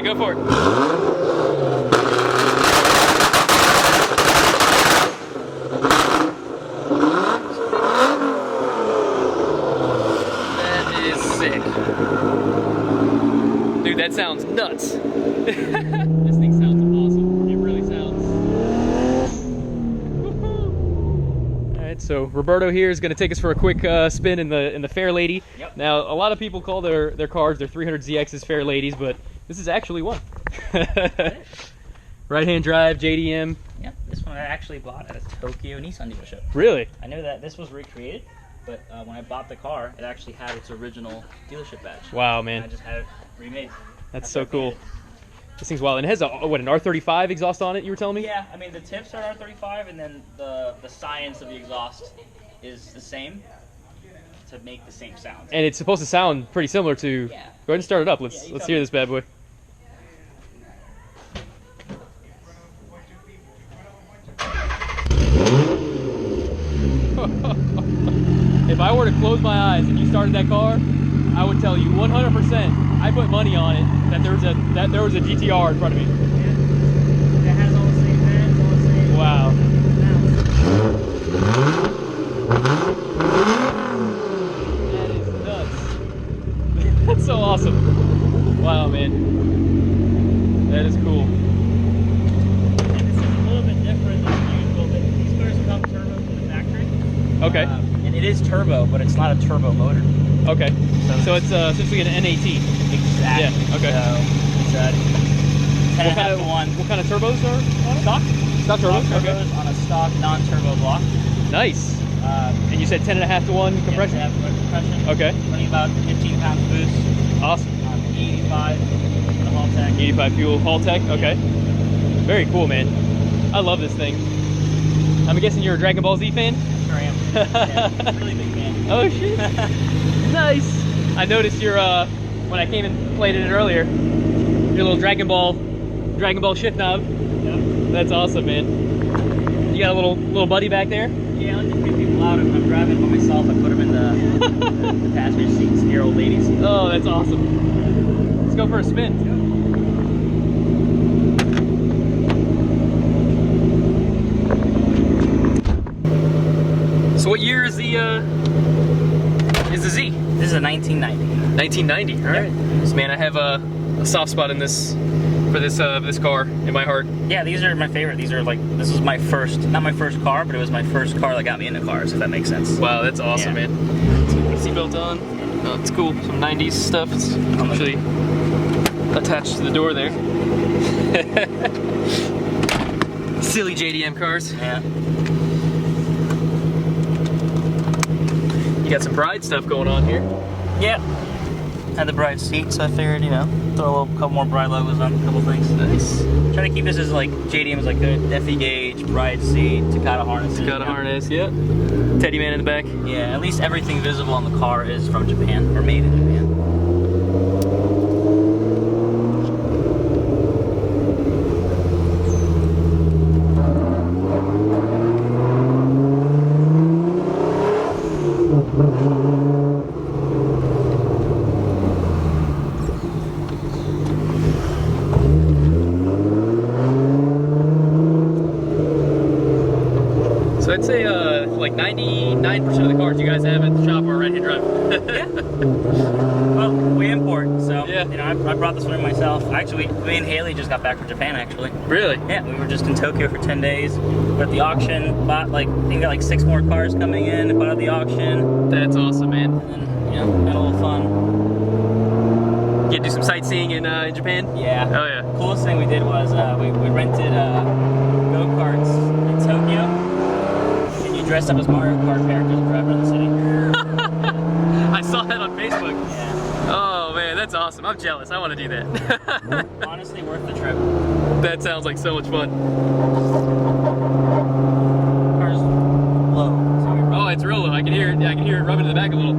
go for it. That is sick. Dude, that sounds nuts. This thing sounds awesome. It really sounds. All right, so Roberto here is going to take us for a quick spin in the Fairlady. Yep. Now, a lot of people call their cars, their 300ZXs Fairladies, but this is actually one. Right-hand drive, JDM. Yep, this one I actually bought at a Tokyo Nissan dealership. Really? I know that this was recreated, but when I bought the car, it actually had its original dealership badge. Wow, And man. I just had it remade. That's so cool. This thing's wild. And it has a, what, an R35 exhaust on it, you were telling me? Yeah, I mean, the tips are R35, and then the science of the exhaust is the same to make the same sound. And it's supposed to sound pretty similar to... Yeah. Go ahead and start it up. Let's hear this bad boy. If I were to close my eyes and you started that car, I would tell you 100%. I put money on it that there was a GTR in front of me. Yeah. It has all the same vents, all the same. Wow. That is nuts. That's so awesome. Wow, man. That is cool. And this is a little bit different than usual, but these cars come turbo from the factory. Okay. And it is turbo, but it's not a turbo motor. Okay. So it's essentially an NAT. Exactly. Yeah. Okay. So it's a 10.5 to 1. What kind of turbos are on it? Stock? Stock turbos. Stock Okay. turbos on a stock non-turbo block. Nice. And you said 10.5 to 1 compression? Yeah, compression. Okay. Running about 15 pounds boost. Awesome. 85 the haul tech. 85 fuel, haul tech. Okay. Very cool, man. I love this thing. I'm guessing you're a Dragon Ball Z fan? Sure am. Yeah, really big fan. Oh shit. Nice. I noticed your when I came and played in it earlier, your little Dragon Ball shift knob. Yep. That's awesome, man. You got a little buddy back there? Yeah, I like to creep people out. If I'm driving by myself, I put them in the passenger seat and scare old ladies. Oh, that's awesome. Let's go for a spin. So what year is the Z? This is a 1990. 1990. All right. So man, I have a soft spot in this for this car in my heart. Yeah, these are my favorite. These are like, this was my first, not my first car, but it was my first car that got me into cars, if that makes sense. Wow, that's awesome, Yeah. man. Seatbelt on. Oh, it's cool. Some 90s stuff. It's actually attached to the door there. Silly JDM cars. Yeah. You got some Bride stuff going on here. Yeah. Had the Bride seat, so I figured, you know, throw a couple more Bride logos on a couple things. Nice. Try to keep this as like, JDM is like the Defi gauge, Bride seat, Takata harness. Takata harness, yeah. Teddy man in the back. Yeah, at least everything visible on the car is from Japan, or made in Japan. So I'd say like 99% of the cars you guys have at the shop are right-hand drive. Yeah. Well, we import, so Yeah. you know, I brought this one myself. Actually, me and Haley just got back from Japan. Actually, Really? yeah, we were just in Tokyo for 10 days. We're at the auction. Bought like, I think got like 6 more cars coming in. Bought at the auction, That's awesome, man. and you know, had a little fun. You do some sightseeing in Japan? Yeah. Oh yeah. Coolest thing we did was we rented go-karts in Tokyo, and you dressed up as Mario Kart characters and drive around the city. I saw that on Facebook. Yeah. Oh man, that's awesome. I'm jealous. I want to do that. Honestly, worth the trip. That sounds like so much fun. Car's low. So you're Oh, it's real low. I can hear it. Yeah, I can hear it rubbing in the back a little.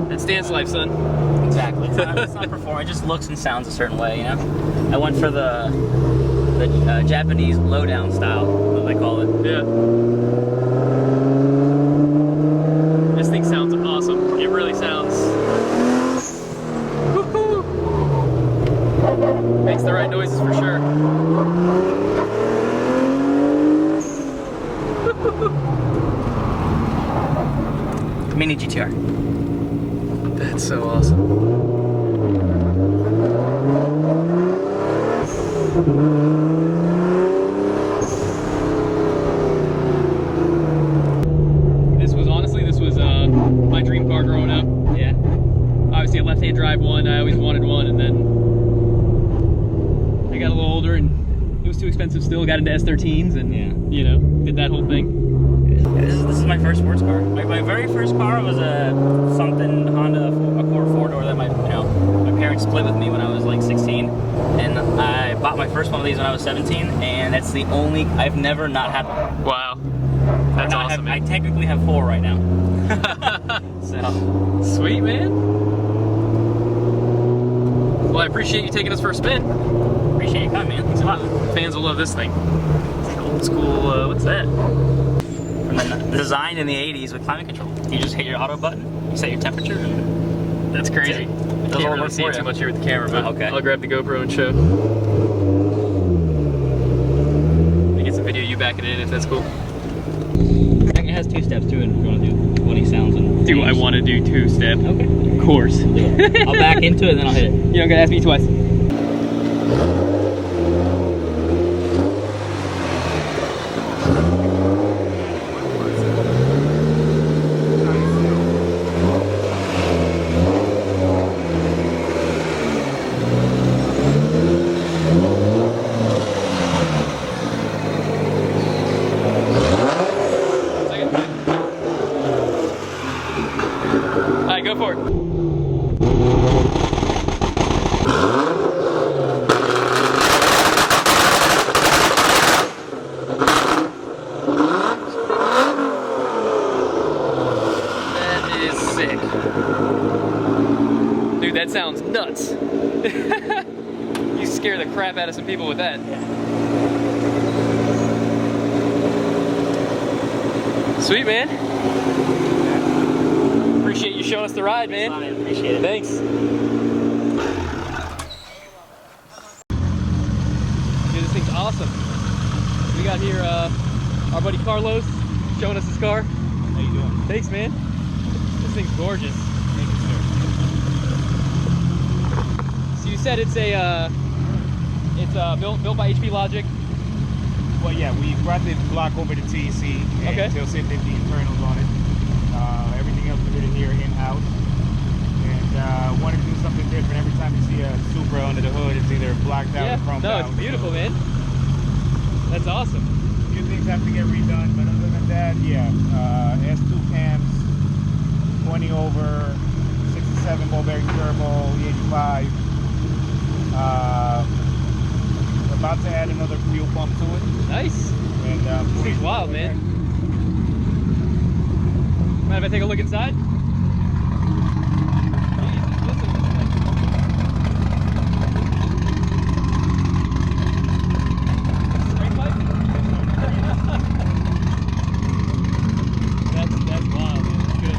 That's dance life, son. Exactly. It's not performing. It just looks and sounds a certain way, you know. I went for the Japanese lowdown style, what they call it. Yeah. This thing sounds awesome. It really sounds. Woohoo! the right noises for sure. Mini GTR. That's so awesome. This was my dream car growing up. Yeah. Obviously a left-hand drive one. I always wanted one, and then I got a little older and it was too expensive still. Got into S13s and you know, did that whole thing. This is my first sports car. My very first car was a something Honda Accord 4-door that my parents split with me when I was like 16, and I bought my first one of these when I was 17, and that's the only, I've never not had one. Wow. That's awesome, I man. technically have 4 right now. So sweet, man. Well, I appreciate you taking us for a spin. appreciate you coming, man. Thanks a lot. Fans will love this thing. It's old school, what's that? And then the design in the 80s with climate control. You just hit your auto button, you set your temperature, and That's crazy. it I does can't all the really work see for it you. too much here with the camera, but Okay. I'll grab the GoPro and show. Let me get some video of you backing it in if that's cool. It has 2 steps to it if you want to do 20 sounds. And Do I want to do 2-step? Okay. Of course. I'll back into it and then I'll hit it. You don't gotta ask me twice. Alright, go for it. That is sick. Dude, that sounds nuts. You scare the crap out of some people with that. Sweet, man. Appreciate you showing us the ride, man. I appreciate it. Thanks. Dude, this thing's awesome. We got here our buddy Carlos showing us his car. How you doing? Thanks, man. This thing's gorgeous. Thank you, sir. So you said it's built by HP Logic. Well, yeah, we brought the block over to TEC and Okay. Tilsit did the internals on it. Everything else we did here in-house. And wanted to do something different. Every time you see a Supra under the hood, it's either blacked out Yeah. or chromed No, out. it's beautiful, man. That's awesome. A few things have to get redone, but other than that, yeah. S2 cams, 20 over, 67 ball bearing turbo, E85. We're about to add another fuel pump to it. Nice. And This thing's wild, man. Mind if I take a look inside? Jesus, listen to this thing. Straight pipe? That's wild, man. That's good.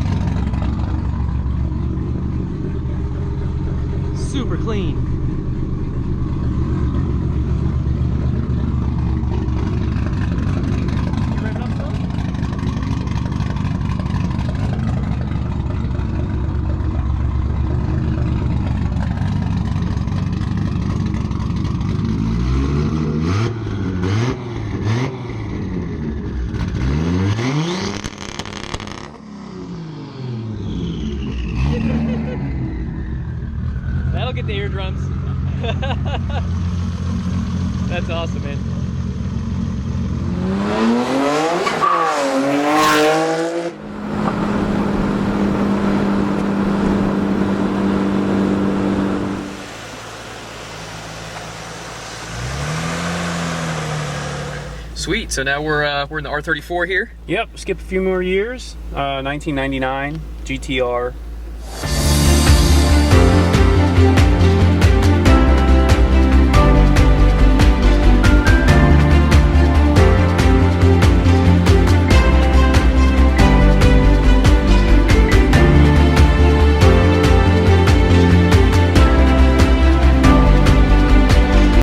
Super clean. You revving up some? That'll get the eardrums. That's awesome, man. Sweet. So now we're in the R34 here. Yep, skip a few more years. 1999 GTR